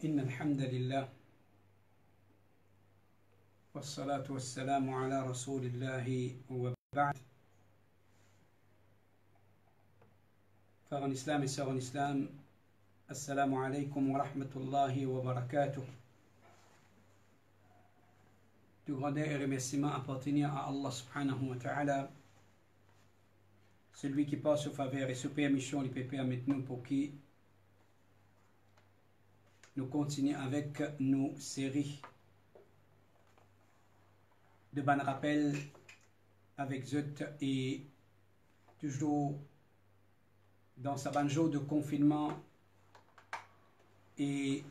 إن الحمد لله والصلاة والسلام على رسول الله وبعد. Frères en islam et sœurs en islam, assalamu alaikum wa rahmatullahi wa barakatuh. Tout grandeur et remerciements appartenant à Allah subhanahu wa ta'ala, celui qui passe au faveur et sous permission les pépères maintenant pour qui nous continuons avec nos séries de ban rappel avec Zut et toujours dans sa banjo de confinement et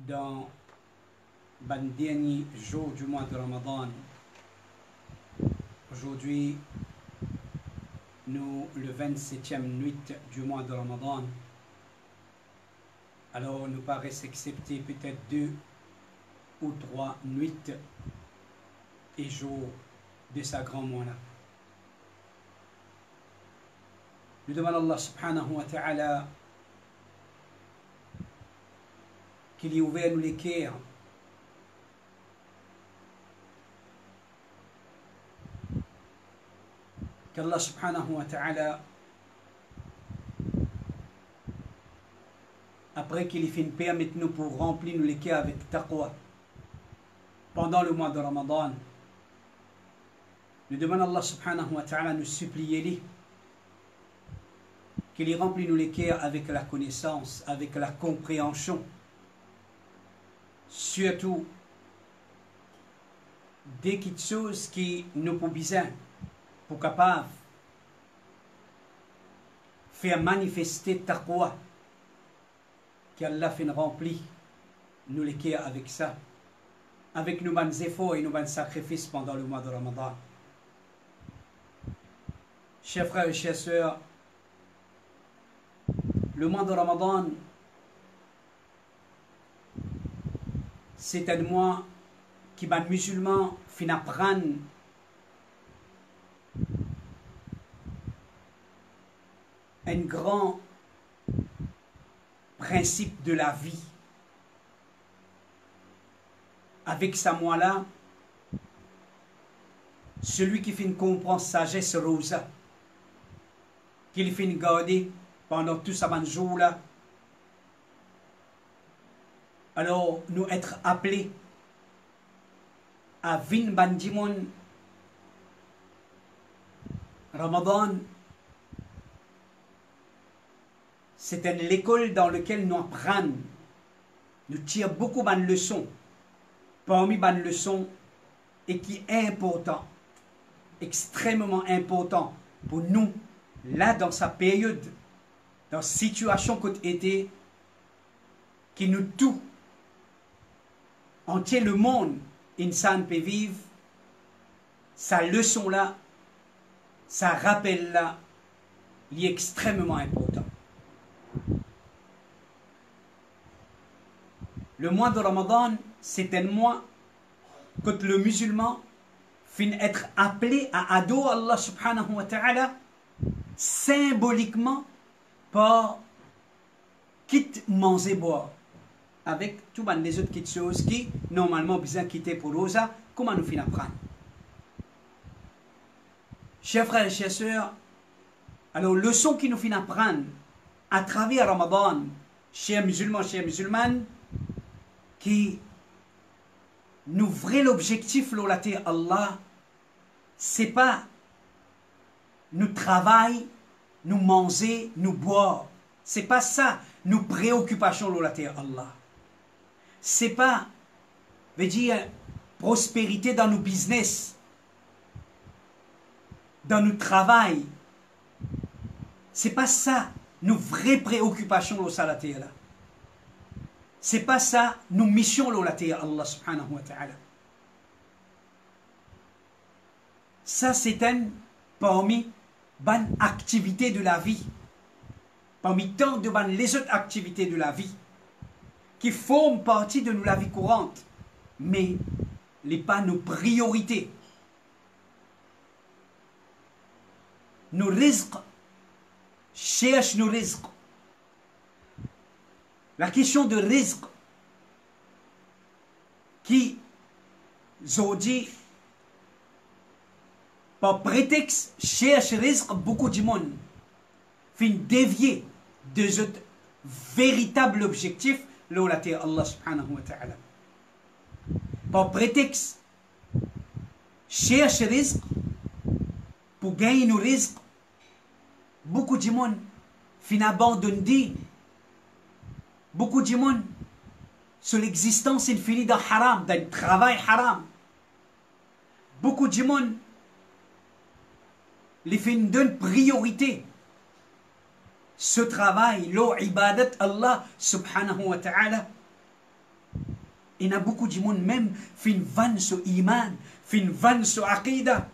dans ban dernier jour du mois de Ramadan. Aujourd'hui, nous le 27e nuit du mois de Ramadan. Alors, nous paraît s'accepter peut-être 2 ou 3 nuits et jours de sa grand mois-là. Nous demandons à Allah subhanahu wa ta'ala qu'il y ouvre nous les cœurs, qu'Allah subhanahu wa ta'ala, après qu'il ait fait permettre nous pour remplir nous les cœurs avec taqwa pendant le mois de Ramadan, nous demandons à Allah subhanahu wa ta'ala, nous supplier qu'il y remplit nous les cœurs avec la connaissance, avec la compréhension, surtout des petites choses qui nous pour besoin pour capable faire manifester taqwa, qu'Allah fait remplir nous les cœurs avec ça, avec nos bonnes efforts et nos bonnes sacrifices pendant le mois de Ramadan. Chers frères et chères sœurs, le mois de Ramadan, c'est un mois qui les musulmans fin apprendre un grand principe de la vie. Avec ce mois-là, celui qui fait comprendre sagesse rosa, qu'il fait garder pendant tout ce jour-là, alors nous être appelés à vin bandimon Ramadan. C'est une école dans laquelle nous apprenons, nous tirons beaucoup de leçons, parmi les leçons, et qui est important, extrêmement important pour nous, là dans sa période, dans la situation qu'on était, qui nous tout, entier le monde, insan peut vivre, sa leçon là, sa rappel là, il est extrêmement important. Le mois de Ramadan, c'est un mois que le musulman finit être appelé à adorer Allah subhanahu wa ta'ala symboliquement par quitte manger boire avec toutes les autres petites choses qui normalement besoin quitter pour rosa, comment nous finissons apprendre. Chers frères et chères sœurs, alors leçon qui nous finit apprendre à travers Ramadan, chers musulmans, chères musulmanes, qui nous vrai l'objectif là Allah, c'est pas nous travailler, nous manger, nous boire. C'est pas ça nos préoccupations là Allah. C'est pas veut dire prospérité dans nos business, dans nos travail. C'est pas ça nos vraies préoccupations là. C'est pas ça nos missions là Allah subhanahu wa ta'ala. Ça c'est un parmi bonnes activités de la vie, parmi tant de bonnes les autres activités de la vie qui forment partie de la vie courante, mais les pas nos priorités. Nos risques, cherche nos risques. La question de risque, Zodi, par prétexte, cherche risque beaucoup de monde, fin dévier de ce véritable objectif, là, la terre Allah subhanahu wa ta'ala. Par prétexte, cherche risque, pour gagner nos risques, beaucoup de monde, fin abandonne. Beaucoup de monde, sur l'existence infinie d'un haram, d'un travail haram. Beaucoup de monde, les fin donne priorité. Ce travail, l'ibadat Allah subhanahu wa ta'ala. Il y a beaucoup de monde même, fin van sur iman, fin van sur aqida,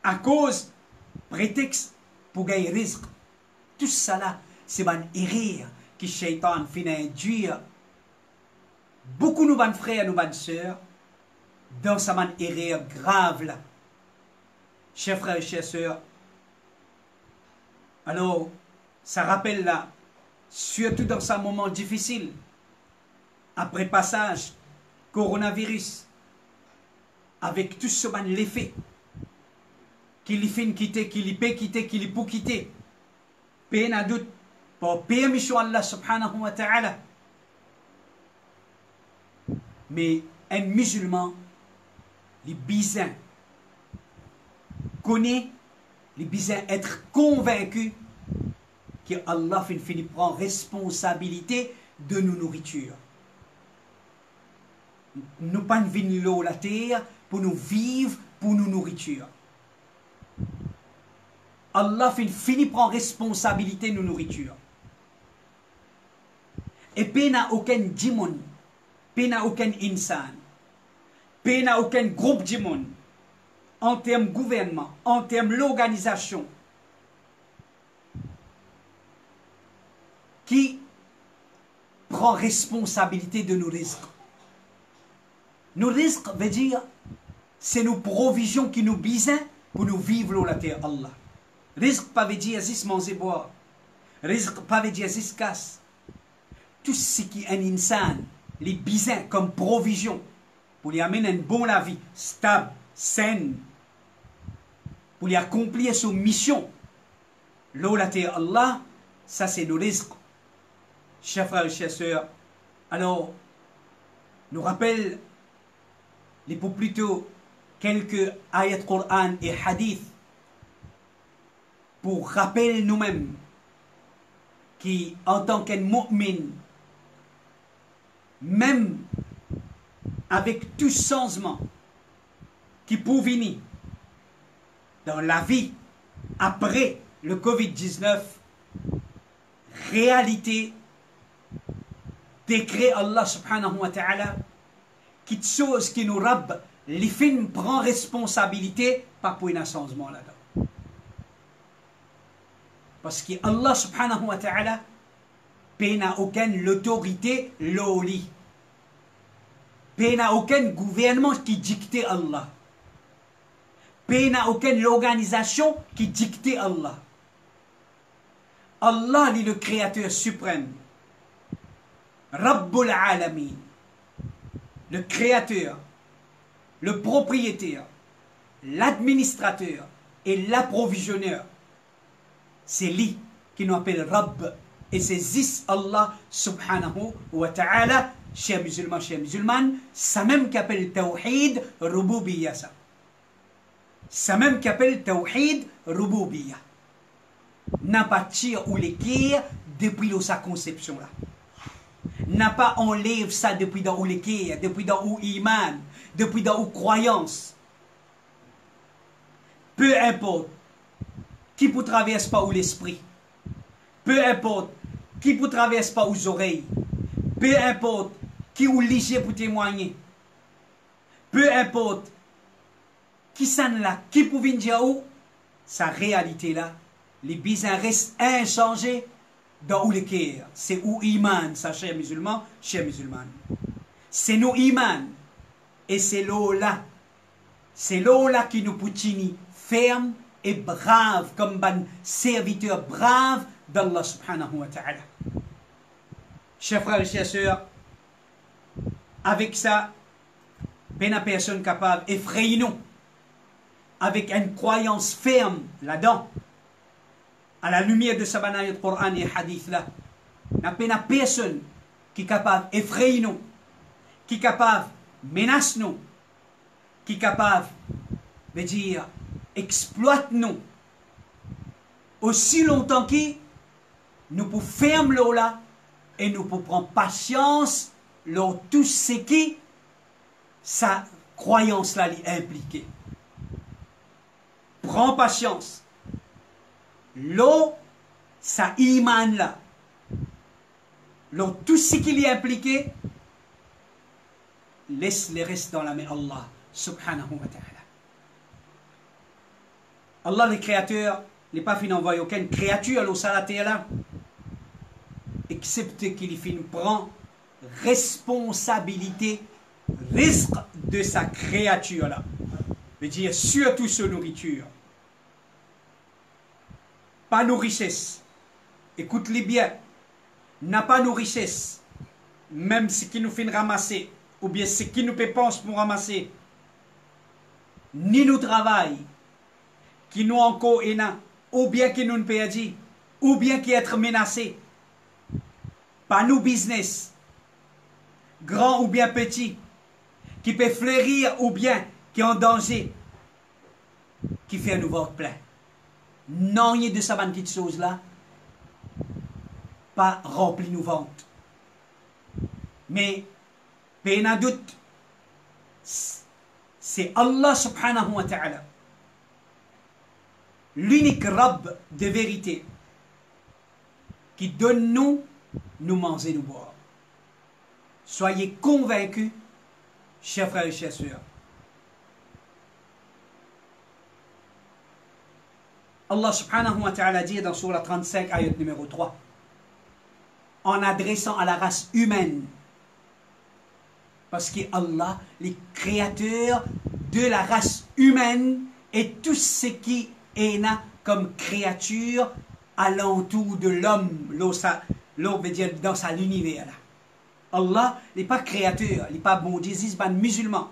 à cause, prétexte, pour gagner risque. Tout ça là, c'est une erreur que Shaitan fait induire beaucoup de nos frères et nos sœurs dans sa erreur grave là. Chers frères et chers sœurs, alors, ça rappelle là, surtout dans ce moment difficile, après passage, coronavirus, avec tout ce l'effet, qu'il fait quitter, qu'il peut quitter, qu'il peut quitter, peine à doute, pour permission Allah subhanahu wa ta'ala. Mais un musulman, les bisins, connaît, les bisins être convaincu que Allah finit prend responsabilité de nos nourritures. Nous pas venir l'eau la terre pour nous vivre, pour nous nourriture. Allah finit prend responsabilité de nos nourritures. Et puis n'a aucun démon, puis n'a aucun insan, puis n'a aucun groupe de monde, en termes gouvernement, en termes l'organisation, qui prend responsabilité de nos risques. Nos risques veut dire, c'est nos provisions qui nous bisent pour nous vivre la terre Allah. Risque pas veut dire zis manger boire. Risque pas veut dire zis casse. Tout ce qui est un insan, les bisins comme provision, pour lui amener une bonne la vie, stable, saine, pour lui accomplir son mission. L'eau la terre Allah, ça c'est nos risques. Chers frères et chers sœurs, alors, nous rappelle les pour plutôt quelques ayats Coran et hadith pour rappeler nous-mêmes qui, en tant qu'un mu'min, même avec tout changement qui peut venir dans la vie après le Covid-19, réalité, décret Allah subhanahu wa ta'ala, qui chose qui nous rab, les films prend responsabilité, pas pour un changement là-dedans. Parce que Allah subhanahu wa ta'ala, n'a aucune autorité, l'oli. N'a aucun gouvernement qui dicte Allah. N'a aucune organisation qui dicte Allah. Allah est le créateur suprême. Rabbul Alamin. Le créateur, le propriétaire, l'administrateur et l'approvisionneur. C'est lui qui nous appelle Rabb. Et c'est Zis Allah subhanahu wa ta'ala, chers musulmans, chers musulmanes, ça même qu'appelle Tawhid Rububiyya. Ça même qu'appelle Tawhid Rububiyya. N'a pas tiré ou l'équerre depuis sa conception là. N'a pas enlevé ça depuis dans où l'équerre, depuis dans où iman, depuis dans où croyance. Peu importe qui ne traverse pas où l'esprit. Peu importe qui ne traverse pas aux oreilles. Peu importe qui ou léger pour témoigner. Peu importe qui s'en là, qui peut venir dire où, sa réalité là, les bizarres restent inchangés dans où l'équerre. C'est où iman, ça, chers musulmans, chers musulmanes. C'est nous iman. Et c'est l'eau là. C'est l'eau là qui nous poutine ferme et brave, comme un serviteur brave d'Allah subhanahu wa ta'ala. Chers frères et chers sœurs, avec ça, Pas personne capable d'effrayer nous avec une croyance ferme là-dedans, à la lumière de ce banayat Coran et Hadith là. N'a pas personne qui est capable d'effrayer nous, qui est capable de menacer nous, qui est capable de dire exploite nous aussi longtemps que nous pouvons fermer l'eau là et nous pouvons prendre patience lors tout ce qui sa croyance là est impliquée. Prends patience. L'eau, sa iman là. L'eau, tout ce qui est impliqué, laisse les restes dans la main Allah subhanahu wa ta'ala. Allah le créateur n'est pas fin d'envoyer aucune créature au salaté là, excepté qu'il fin prend responsabilité risque de sa créature là. Veut dire surtout sa nourriture. Pas nos richesses. Écoute-les bien. N'a pas nos richesses. Même ce qui nous fait ramasser. Ou bien ce qui nous dépense pour ramasser. Ni nous travail. Qui nous encore ena. Ou bien qui nous perdit. Ou bien qui être menacé. Pas nos business. Grand ou bien petit. Qui peut fleurir ou bien qui est en danger. Qui fait un nouveau plein. Non, il y a de sa petite chose là, pas rempli nos ventes. Mais, pas de doute, c'est Allah subhanahu wa ta'ala, l'unique Rabb de vérité, qui donne nous manger, nous boire. Soyez convaincus, chers frères et chers sœurs. Allah subhanahu wa ta'ala dit dans Surah 35, ayat numéro 3, en adressant à la race humaine, parce que Allah, le créateur de la race humaine, et tout ce qui est là comme créature alentour de l'homme, l'homme veut dire dans sa l'univers. Allah n'est pas créateur, il n'est pas bon Dieu, il n'est pas musulman.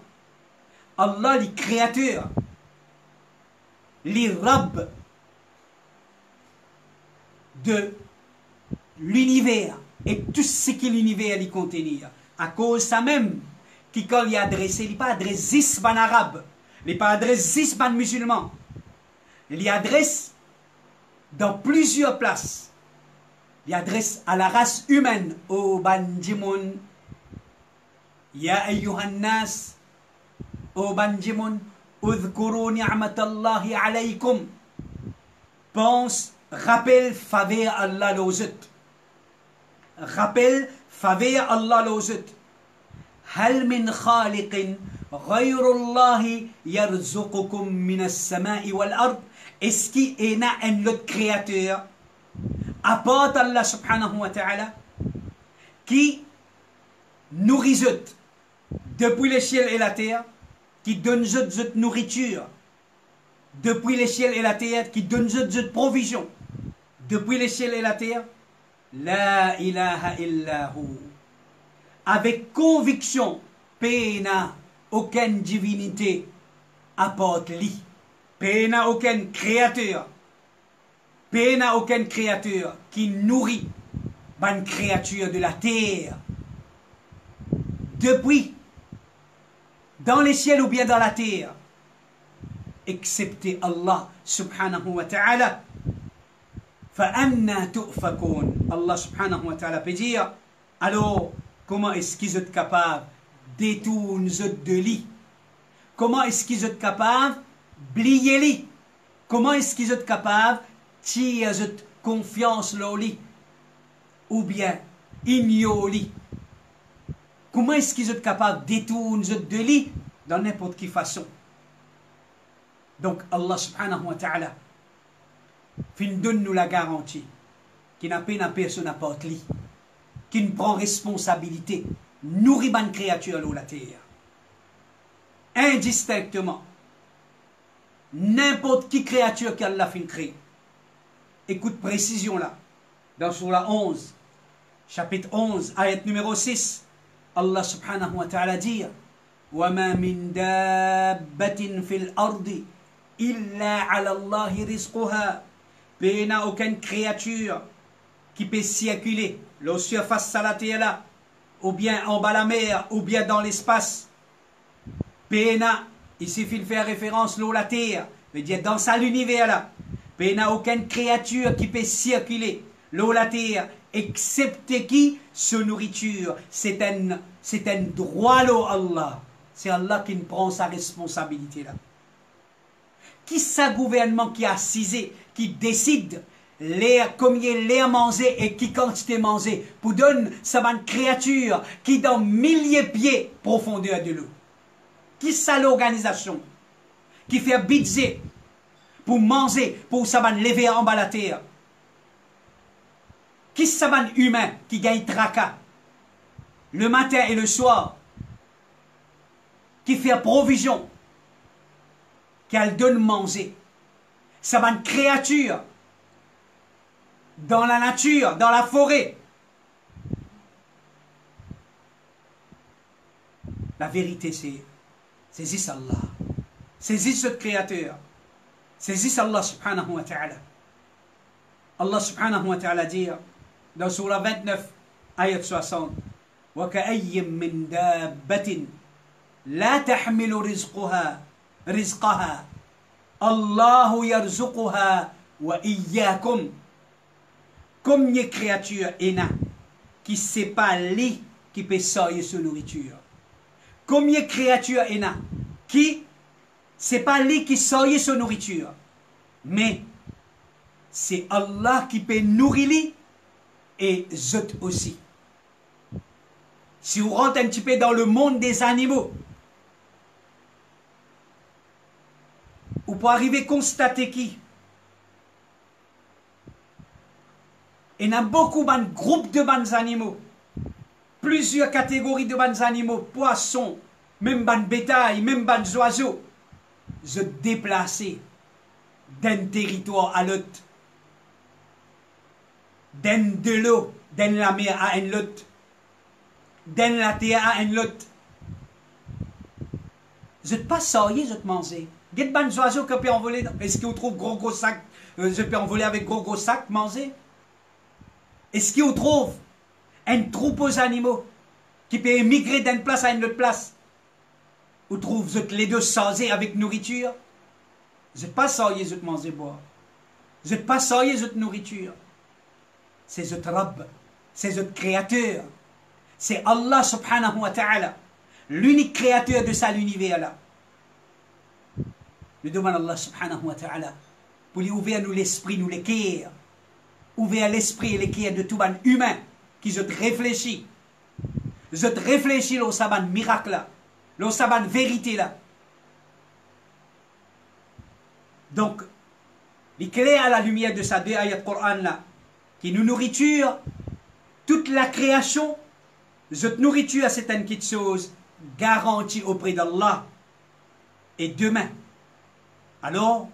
Allah, le créateur, le Rabb, de l'univers et tout ce que l'univers y contenir. À cause de ça même, qui quand il est adressé, il n'est pas adressé ban arabe, il n'est pas adressé ban musulman. Il y adresse dans plusieurs places. Il adresse à la race humaine, au ban djimoun, ya ayyuhan nas, au ban djimoun, udhkuru ni'matallahi alaykum. Pense, rappelle faveur Allah l'ozut. Rappelle faveur Allah l'ozut. Hal min khaliqin ghayrullahi yarzuqukum min as-sama'i wal ard. Est-ce qu'il y a un autre créateur à part Allah subhanahu wa ta'ala qui nourrit depuis le ciel et la terre, qui donne zut nourriture depuis le ciel et la terre, qui donne zut provision depuis le ciel et la terre? La ilaha illahu. Avec conviction, pena aucune divinité apporte lui. Pena aucun créateur. Pena aucun créateur qui nourrit une créature de la terre. Depuis, dans les ciels ou bien dans la terre, excepté Allah subhanahu wa ta'ala. فَأَنَّا تُؤْفَكُونَ. Allah subhanahu wa ta'ala peut dire, alors, comment est-ce qu'ils sont capables de détourner de lui? Comment est-ce qu'ils sont capables d'oublier lui? Comment est-ce qu'ils sont capables de tirer confiance en lui? Ou bien, ignorer lui? Comment est-ce qu'ils sont capables de détourner de lui dans n'importe quelle façon? Donc, Allah subhanahu wa ta'ala donne-nous la garantie qu'il n'a pas personne à porter lui, qui ne prend responsabilité, nourrit une créature dans la terre. Indistinctement. N'importe qui créature qu'Allah fin créer. Écoute précision là. Dans Surah 11, chapitre 11, ayat numéro 6, Allah subhanahu wa ta'ala dit وَمَا مِن دَابَّةٍ فِي الْأَرْضِ إِلَّا عَلَى اللَّهِ رِزْقُهَا. Il n'y a aucune créature qui peut circuler, la surface de la terre là, ou bien en bas la mer, ou bien dans l'espace. Péna, il suffit de faire référence à la terre, veut dire dans ça l'univers là. Péna, aucune créature qui peut circuler, la terre, excepté qui se nourriture. C'est un droit là Allah. C'est Allah qui prend sa responsabilité là. Qui c'est gouvernement qui a assisé, qui décide combien l'air manger et qui quantité manger pour donner sa créature qui dans milliers de pieds profondeur de l'eau. Qui c'est l'organisation qui fait budget pour manger, pour ça lever en bas la terre. Qui c'est humain qui gagne tracas le matin et le soir, qui fait provision, qui a le donne manger. Ça va une créature dans la nature, dans la forêt. La vérité, c'est juste Allah. C'est juste ce créateur. C'est juste Allah subhanahu wa ta'ala. Allah subhanahu wa ta'ala dit dans Surah 29, ayat 60, وَكَأَيٍّ مِّن دَابَّةٍ لَا تَحْمِلُ رِزْقَهَا Allah yarzuquha wa iyyakum. Combien de créatures ena qui sait pas li qui peut sortir sa nourriture. Combien de créatures ena qui c'est pas lui qui sortir sa nourriture, mais c'est Allah qui peut nourrir lui et zot aussi. Si vous rentrez un petit peu dans le monde des animaux, ou pour arriver à constater qui il y a beaucoup de groupes de bandes animaux, plusieurs catégories de bandes animaux, poissons, même bandes bétail, même bandes oiseaux, se déplacer d'un territoire à l'autre, de l'eau, d'un la mer à un autre, d'un la terre à un autre. Je ne pas sortir, je te manger. Il y a des bandes oiseaux qui peuvent envoler. Est-ce qu'on trouve gros sacs? Je peux envoler avec gros sacs, manger. Est-ce qu'on trouve un troupeau d'animaux qui peut émigrer d'une place à une autre place? Ou trouve les deux sortir avec nourriture? Je ne pas sortir, je te manger boire. Je ne pas sortir, je te nourriture. C'est je te Rabb, c'est je te créateur. C'est Allah subhanahu wa ta'ala, l'unique créateur de ça l'univers là. Nous demandons Allah subhanahu wa ta'ala pour lui ouvrir nous l'esprit, nous les cœurs. Ouvrir l'esprit et les cœurs de tout ban humain qui se réfléchit. Je te réfléchis au saban miracle là, au saban vérité là. Donc, l'éclair à la lumière de sa deux ayats Coran là, qui nous nourriture, toute la création, cette nourriture c'est une petite chose garantie auprès d'Allah. Et demain, alors,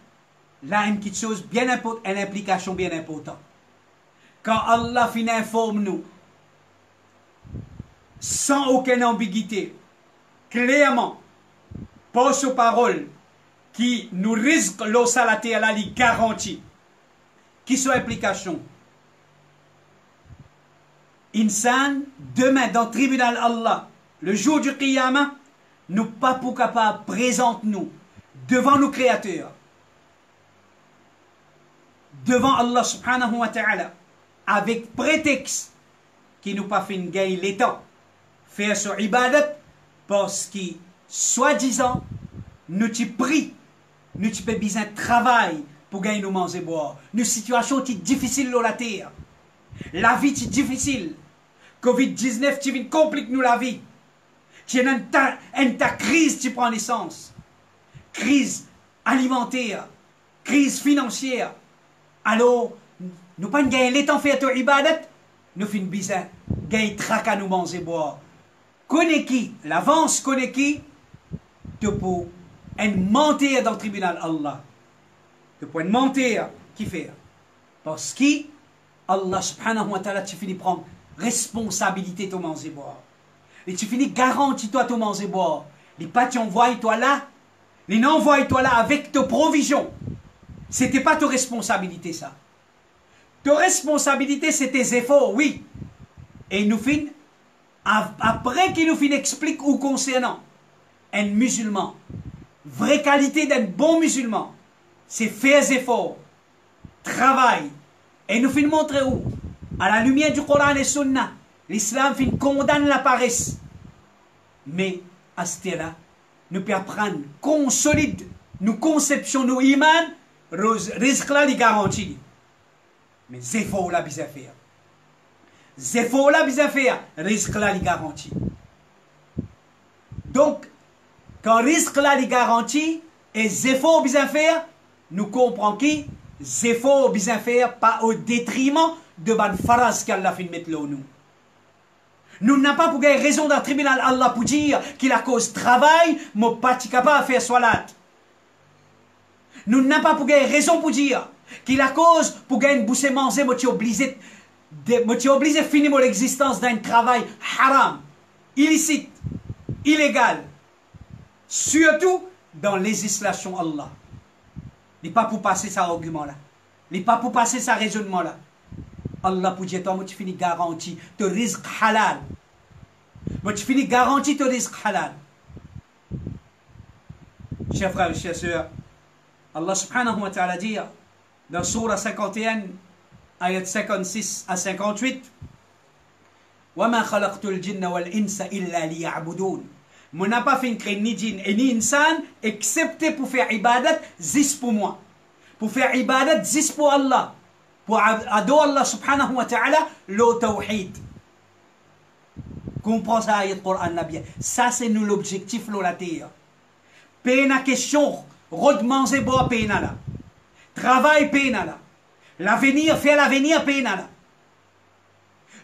là, une petite chose bien importante, une implication bien importante. Quand Allah finit informe nous, sans aucune ambiguïté, clairement, par ses paroles, qui nous risque l'eau salatée à la li garantie, qui sont implications. Insan, demain, dans le tribunal Allah, le jour du Qiyamah, nous pas pour capable présente nous devant nos créateurs, devant Allah subhanahu wa ta'ala, avec prétexte qui nous pas fait gagner les temps, faire sur ibadat, parce que, soi-disant, nous t'y pris, nous t'y fait besoin de travail pour gagner nos manger boire. Nos situations sont difficiles dans la terre. La vie est difficile. Covid-19, tu complique nous la vie. Tu as une crise qui prend naissance. Crise alimentaire, crise financière. Alors, nous pas gagner les temps faire ton ibadat, nous faisons besoin gagner tracas nous manger boire. Connais qui, l'avance connais qui, te pour une mentir dans le tribunal Allah. Te pour une mentir qui fait. Parce que Allah subhanahu wa ta'ala, tu finis prendre responsabilité de manger boire. Et tu finis garantis toi de manger boire. Les pas t'envoient toi là. Les n'envoient toi là avec ta provision. C'était pas ta responsabilité ça. Ta responsabilité c'est tes efforts, oui. Et nous fin, après qu'il nous fin explique où concernant un musulman, vraie qualité d'un bon musulman, c'est faire des efforts, travail. Et nous fin montrer où, à la lumière du Coran et Sunna, l'islam fin condamne la paresse. Mais à ce là, nous pouvons apprendre, consolide nos conceptions, nos imans, risque là les garanties. Mais c'est faux là, bizarre faire. C'est faux là, bizarre faire, risque là les garanties. Donc, quand risque là les garanties, et c'est faux bizarre faire, nous comprenons qui, c'est faux bizarre faire, pas au détriment de ban faras qu'Allah fait mettre là nous. Nous n'avons pas pour gagner raison d'un tribunal Allah pour dire qu'il a cause travail, mais pas capable de faire salat. Nous n'avons pas pour gagner raison pour dire qu'il a cause pour gagner boucher manger, mais tu es obligé de finir l'existence d'un travail haram, illicite, illégal. Surtout dans les législation Allah. Il n'est pas pour passer cet argument-là. Il n'est pas pour passer ce raisonnement-là. Allah pour dire, toi, tu finis garanti, te risque halal. Moi, tu finis garanti, te risque halal. Chers frères et chers sœurs, Allah subhanahu wa ta'ala dit dans Surah 51, ayat 56 à 58, وَمَا خَلَقْتُ الْجِنَّ وَالْإِنسَ إِلَّا لِيَعْبُدُونَ. Moi, n'a pas fait créer ni djinn et ni insan, excepté pour faire ibadat, juste pour moi. Pour faire ibadat, juste pour Allah. Pour adorer Allah subhanahu wa ta'ala, le tawhid. Comprends ça, ayat Coran bien. Ça, c'est nous l'objectif, la terre. Pena question, rodemanger bois pena là. Travail pena là. L'avenir, faire l'avenir pena là.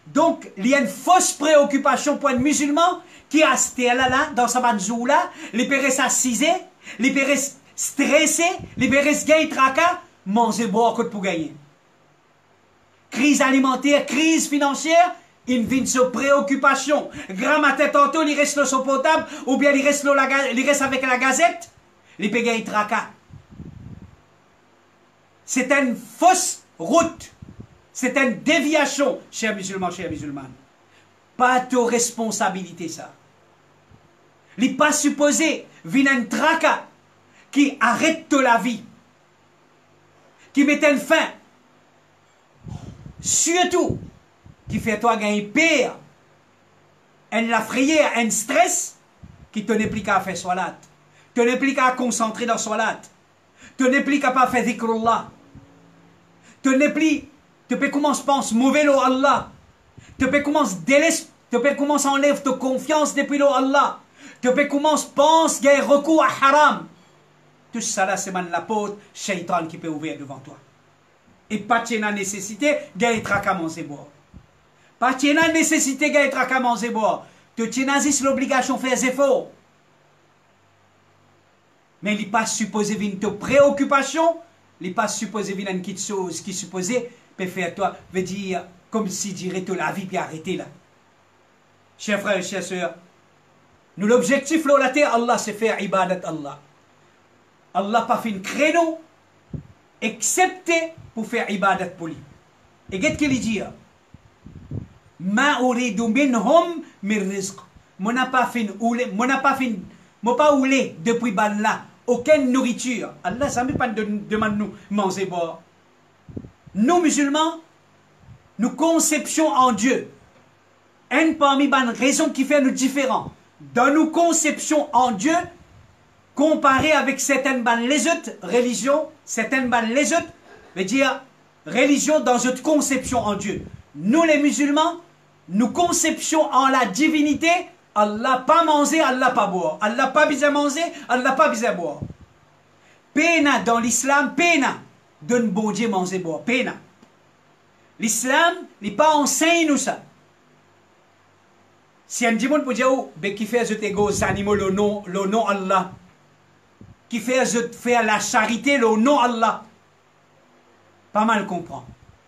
Donc, il y a une fausse préoccupation pour un musulman qui a ce là, dans sa banzou là, les pérés s'assiser, les pérés stressés, les pérés gagner tracas, manger bois pour gagner. Crise alimentaire, crise financière, il vient de préoccupation. Grand matin tantôt, il reste sur potable, ou bien il reste avec la gazette, il peut gagner tracas. C'est une fausse route. C'est une déviation, chers musulmans, chers musulmanes. Pas de responsabilité, ça. Il n'est pas supposé venir un tracas qui arrête la vie, qui met une fin. Surtout, qui fait toi gagner pire, la frayeur, un stress, qui te n'est plus qu'à faire salat, te n'est plus qu'à concentrer dans salat, te n'est plus qu'à pas faire dhikrullah, te n'est plus, te peux commencer à penser mauvais l'eau Allah, te peux commencer délaisser, te peux commencer à enlever ta confiance depuis l'eau Allah, te peux commencer à penser gagner recours à haram. Tout ça là, c'est la porte, shaitan qui peut ouvrir devant toi. Et pas de nécessité gagner tracas manger boire. Pas de nécessité gagner tracas manger boire. Tu as l'obligation de faire des efforts. Mais il n'est pas supposé venir te préoccupation. Il n'est pas supposé venir une petite chose qui supposé peut faire toi, veut dire comme si dirait la vie puis arrêter là. Chers frères et chers sœurs, nous l'objectif là, la terre, Allah, c'est faire ibadat Allah. Allah pas fait un créneau excepté pour faire ibadat pour lui. Et qu'est-ce qu'il dit? Ma uridu minhum min rizq. Mon n'a pas fait depuis ban là aucune nourriture. Allah ça ne pas demande nous manger boire. Nous musulmans, nous conception en Dieu. Une parmi les raisons qui fait nous différents. Dans nos conceptions en Dieu, comparé avec certaines les autres religions, certaines les autres, veut dire religion dans notre conception en Dieu. Nous les musulmans, nous conception en la divinité, Allah pas manger, Allah pas boire. Allah pas besoin manger, Allah pas besoin boire. Pena dans l'islam, pena donne bon Dieu manger boire. Pena. L'islam n'est pas enseigne nous ça. Si un dimanche peut dire, qui fait aux animaux le nom Allah, qui fait faire la charité le nom Allah, pas mal comprend.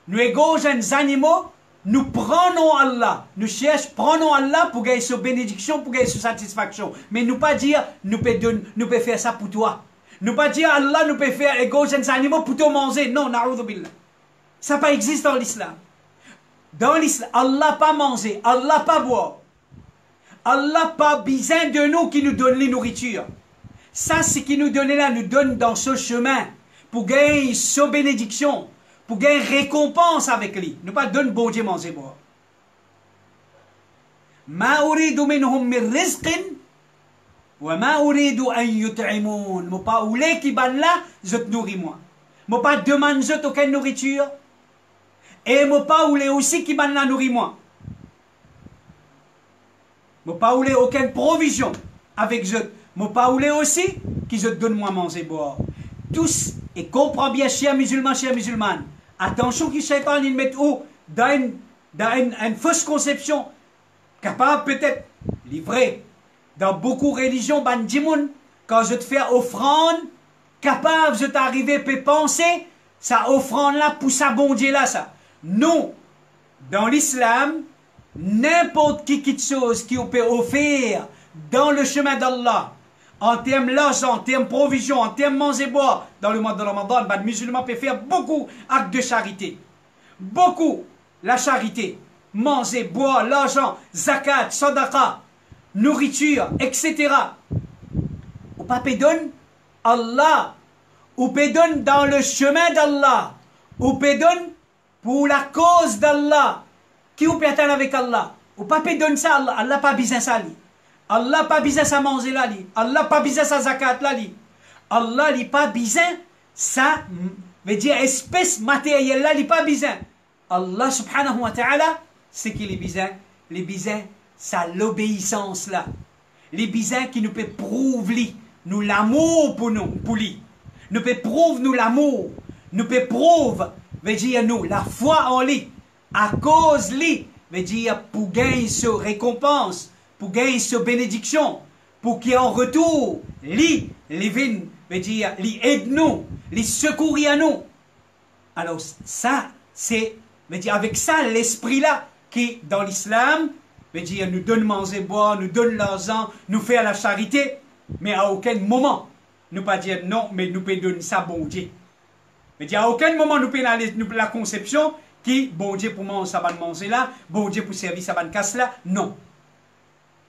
Nous égaux jeunes animaux, nous prenons Allah, nous cherchons, prenons Allah pour gagner sa bénédiction, pour gagner sa satisfaction. Mais nous pas dire, nous pouvons faire ça pour toi. Nous pas dire, Allah nous peut faire égaux jeunes animaux pour te manger. Non, na'oudhu billah. Ça pas existe dans l'islam. Dans l'islam, Allah pas manger, Allah pas boire. Allah pas besoin de nous qui nous donne les nourritures. Ça, c'est qui nous donne là, nous donne dans ce chemin pour gagner sa bénédiction. Pour gagner récompense avec lui. Ne pas donner bon Dieu manger boire. Ma uridu minhum min rizqin wa ma uridu an yut'imun. Mo pas oulé qui ban là, je te nourris moi. Mo pas demande je aucune nourriture. Et mo pas oulé aussi qui ban là nourris moi. Mo pas oulé aucune provision avec je. Mo pas oulé aussi qui je te donne moi manger boire. Tous et comprends bien chers musulmans, chers musulmanes. Attention qu'il shaitan il met où dans une fausse conception capable peut-être livré dans beaucoup de religions bandimoun quand je te fais offrande capable je t'arriver peut penser ça offrande là pour ça bon Dieu là ça non dans l'islam n'importe qui chose qui peut offrir dans le chemin d'Allah en termes l'argent, en termes provision, en termes manger boire, dans le mois de Ramadan, les musulmans peuvent faire beaucoup d'actes de charité. Beaucoup la charité. Manger, boire, l'argent, zakat, sadaqa, nourriture, etc. Ou pas donne Allah. Ou donne dans le chemin d'Allah. Ou donne pour la cause d'Allah. Qui ou peut attendre avec Allah. Ou pas donne ça Allah. Allah pas besoin ça lui. Allah pas besoin ça manger là li. Allah pas besoin ça zakat là li. Allah li pas besoin ça veut dire espèce matérielle là li pas besoin. Allah subhanahu wa ta'ala c'est qu'il est besoin. Les besoins ça l'obéissance là. Les besoins qui nous peut prouver nous l'amour pour nous pour lui. Nous peut prouver nous l'amour. Nous peut prouver veut dire nous la foi en lui. À cause lui veut dire pour gagner ce récompense. Pour gagner sa bénédiction, pour qu'il en retour, les vins, veut dire, les aide nous, les secourir à nous. Alors ça, c'est, veut dire, avec ça, l'esprit-là, qui dans l'islam, veut dire, nous donne manger, boire, nous donne l'argent, nous fait la charité, mais à aucun moment, nous pas dire non, mais nous peut donner ça, bon Dieu. Veut dire, à aucun moment, nous peut la conception, qui, bon Dieu pour manger, ça va manger là, bon Dieu pour servir, ça va casse là, non.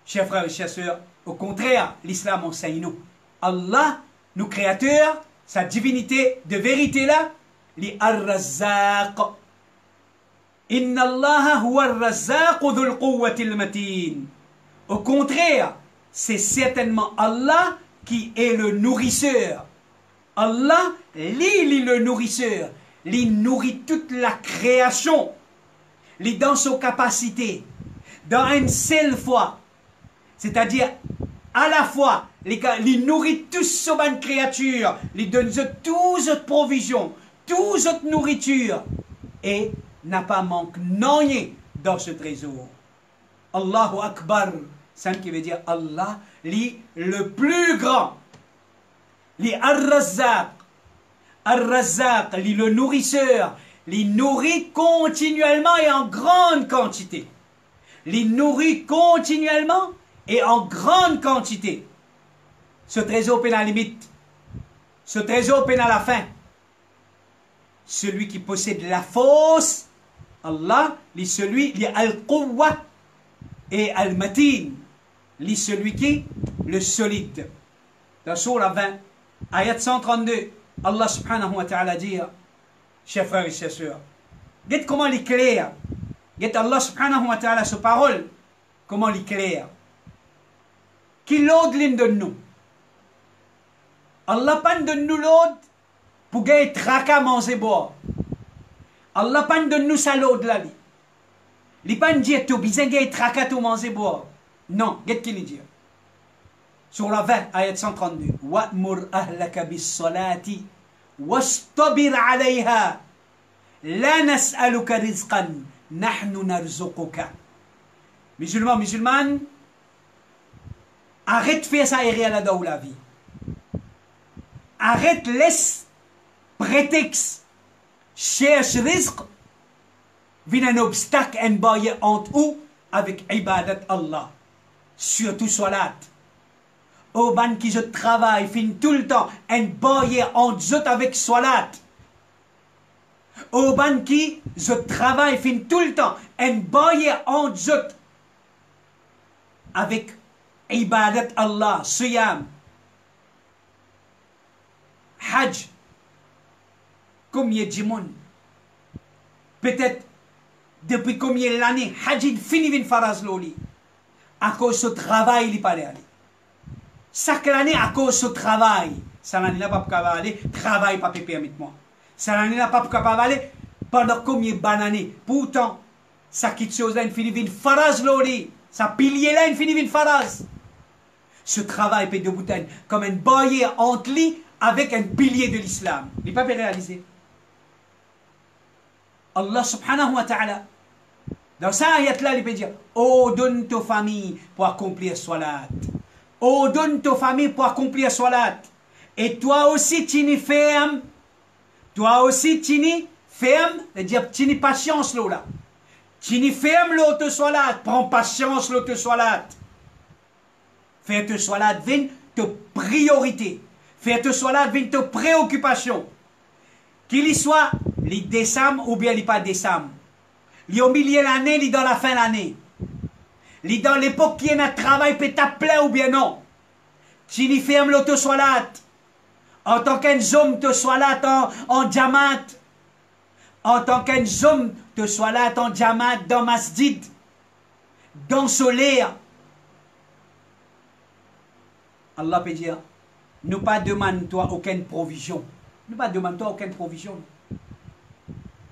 Chers frères et chers sœurs, au contraire, l'islam enseigne nous. Allah, nous créateurs, sa divinité de vérité là, li ar-razzaq. Inna Allah huwa ar-razzaq dhul quwwati al-matin. Au contraire, c'est certainement Allah qui est le nourrisseur. Allah, lui, le nourrisseur. Il nourrit toute la création. Il dans ses capacités. Dans une seule fois. C'est-à-dire, à la fois, il nourrit tous ces bonnes créatures, il donne toutes ces provisions, toute cette nourriture, et n'a pas manque non dans ce trésor. Allahu Akbar, ça qui veut dire Allah, le plus grand, Ar-Razzaq, Ar-Razzaq, le nourrisseur, il nourrit continuellement et en grande quantité. Il nourrit continuellement et en grande quantité. Ce trésor peine à la limite. Ce trésor peine à la fin. Celui qui possède la force, Allah, est celui, il est Al-Quwwa et Al-Matin. Il est celui qui est le solide. Dans Surah 20, ayat 132, Allah subhanahu wa ta'ala dit, chers frères et chers sœurs, regardez comment il est clair. Regardez Allah subhanahu wa ta'ala, sa parole, comment il est clair. Qui l'autre l'une de nous. Allah pas de nous l'autre pour gagner tracas manger boire. Allah pas de nous ça l'autre là. Il pas dit tu besoin gagner tracas tout manger boire. Non, qu'est-ce qu'il dit? Sur la 20 ayat 132. Wa'mur ahlaka bis salati wastabir 'alayha. La nas'aluka rizqan nahnu narzuquka. Musulmans, musulmanes, arrête de faire ça et rien là-dedans la vie. Arrête, laisse prétexte. Cherche risque. vient un obstacle, un barrière entre eux avec ibadat Allah. Surtout salat. Au ban qui je travaille, fin tout le temps, un barrière entre eux avec salat. Au ban qui je travaille, fin tout le temps, un barrière entre eux avec ibadat Allah, siyam, hajj. Combien de monde? Peut-être depuis combien d'années, hajj fini vin faraz loli. À cause de ce travail, il n'est pas allé. Chaque année, à cause de ce travail, ça n'en a pas aller, travail pas permis moi. Ça n'en a pas aller pendant combien d'années. Pourtant, ça quitte chose là, il finit vin faraz loli. Ça pilier là, il finit vin faraz. Ce travail peut de bouteille comme une barrière entre lui avec un pilier de l'islam. Il n'est pas réalisé. Allah subhanahu wa ta'ala, dans ça ayat-là, il peut dire, oh, donne ta famille pour accomplir salat. Oh, donne ta famille pour accomplir salat. Et toi aussi, tu n'y ferme. Toi aussi, tu n'y ferme. C'est-à-dire, tu n'y patience, là. Tu n'y ferme l'autre salat. Prends patience, l'autre salat. Faire te salat, vient te priorité. Faire te salat, vient te préoccupation. Qu'il y soit, les décembre ou bien les pas décembre. Les au milieu de l'année, les dans la fin de l'année. Les dans l'époque qui est un travail peut t'appeler ou bien non. Tu n'y fermes l'auto salat. En tant qu'un homme te salat en jamat. En tant qu'un homme te salat en jamat dans masjid. Dans solaire. Allah peut dire, nous pas demande-toi aucune provision. Nous pas demande-toi aucune provision.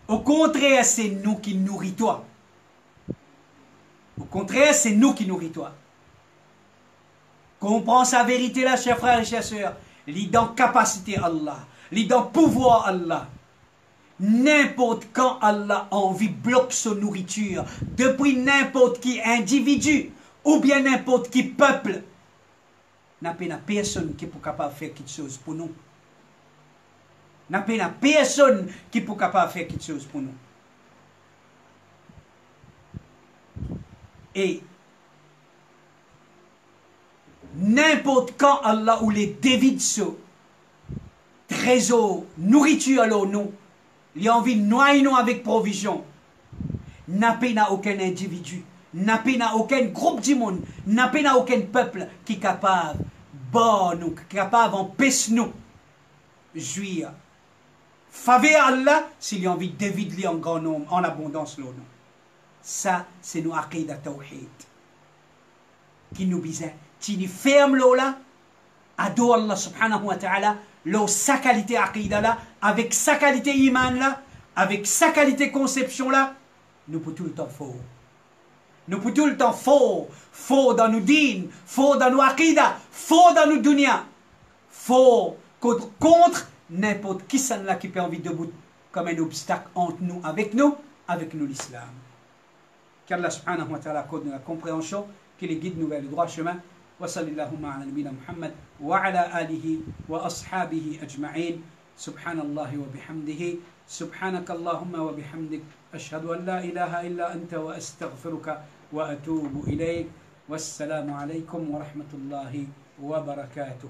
Au contraire, c'est nous qui nourrit toi. Au contraire, c'est nous qui nourrit toi. Comprends sa vérité là, chers frères et chers sœurs. Lis dans capacité Allah. Lis dans pouvoir Allah. N'importe quand Allah a envie bloque sa nourriture. Depuis n'importe qui individu ou bien n'importe qui peuple. N'a pas personne qui est capable de faire quelque chose pour nous. N'a pas personne qui est capable de faire quelque chose pour nous. Et n'importe quand Allah ou les David so trésor, nourriture alors nous, il a envie de noyer nous avec provision. N'a pas aucun individu, n'a pas aucun groupe du monde, n'a pas aucun peuple qui est capable de nous, qui est capable d'empêcher nous jouir. Faveur Allah s'il a envie de David en grand nombre, en abondance là. Ça, c'est nos aqidah tawhid. Qui nous disent, tu nous fermes là, adore Allah subhanahu wa ta'ala, là, sa qualité aqidah là, avec sa qualité iman là, avec sa qualité conception là, nous pouvons tout le temps fort. Nous pouvons tout le temps fort. Fort dans nos dînes, fort dans nos aqidah, fort dans nos dunya. Fort contre n'importe qui s'en là qui peut envie de bout comme un obstacle entre nous, avec nous l'islam. Qu'Allah subhanahu wa ta'ala accorde la compréhension, qu'il les guide nous vers le droit chemin. Wa sallallahu ala nabina Muhammad wa ala alihi wa ashabihi ajma'in. Subhanallahi wa bihamdihi. Subhanaka Allahumma wa bihamdik. Ashhadu an la ilaha illa anta wa astaghfiruka wa atubu ilayk. Wassalamu alaykum wa rahmatullahi wa barakatuh.